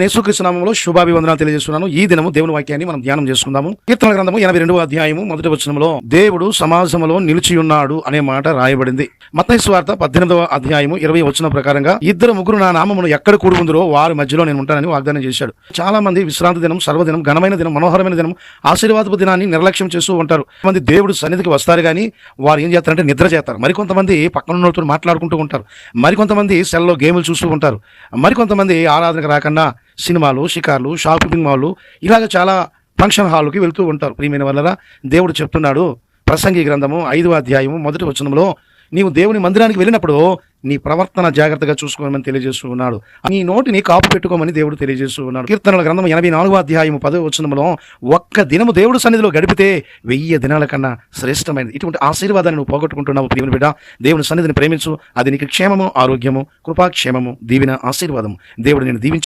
యేసుక్రీస్తు నామములో శుభాభివందనాలు తెలియజేస్తున్నాను. ఈ దినము దేవుని వాక్యాన్ని మనం ధ్యానం చేసుకుందాము. కీర్తనల గ్రంథము 82వ అధ్యాయము 1వ వచనములో దేవుడు సమాజములో నిలిచి ఉన్నాడు అనే మాట రాయబడింది. మత్తయి సువార్త 18వ అధ్యాయము 20వ వచనం ప్రకారంగా ఇద్దరు ముగ్గురు నా నామమును ఎక్కడ కూడి ఉందరో వారి మధ్యలో నేను ఉంటానని వాగ్దానం చేశాడు. చాలా మంది విశ్రాంతి దినం, సర్వదినం, ఘనమైన దినం, మనోహరమైన దినం, ఆశీర్వాదపు దినాన్ని నిర్లక్ష్యం చేస్తూ ఉంటారు. మంది దేవుడు సన్నిధికి వస్తారు కానీ వారు ఏం చేస్తారంటే నిద్ర చేస్తారు. మరికొంతమంది పక్కన ఉన్నతో మాట్లాడుకుంటూ ఉంటారు. మరికొంతమంది సెల్లో గేములు చూస్తూ ఉంటారు. మరికొంతమంది ఆరాధనకు రాకుండా సినిమాలు, షికార్లు, షాపింగ్ మాల్లు, ఇలాగ చాలా ఫంక్షన్ హాల్కి వెళ్తూ ఉంటారు. ప్రియమైన వాళ్ళరా, దేవుడు చెప్తున్నాడు ప్రసంగి గ్రంథము 5వ అధ్యాయము 1వ వచనంలో, నీవు దేవుని మందిరానికి వెళ్ళినప్పుడు నీ ప్రవర్తన జాగ్రత్తగా చూసుకోమని తెలియజేస్తూ ఉన్నాడు. నీ నోటిని కాపు పెట్టుకోమని దేవుడు తెలియజేస్తూ ఉన్నాడు. కీర్తనల గ్రంథం 84వ అధ్యాయము 10వ వచనంలో, ఒక్క దినము దేవుడు సన్నిధిలో గడిపితే 1000 దినాల కన్నా శ్రేష్టమైనది. ఇటువంటి ఆశీర్వాదాన్ని నువ్వు పోగొట్టుకుంటున్నావు. ప్రియమైన బిడ్డ, దేవుని సన్నిధిని ప్రేమించు. అది నీకు క్షేమము, ఆరోగ్యము, కృపాక్షేమము, దీవెన, ఆశీర్వాదము. దేవుడు నేను దీవించి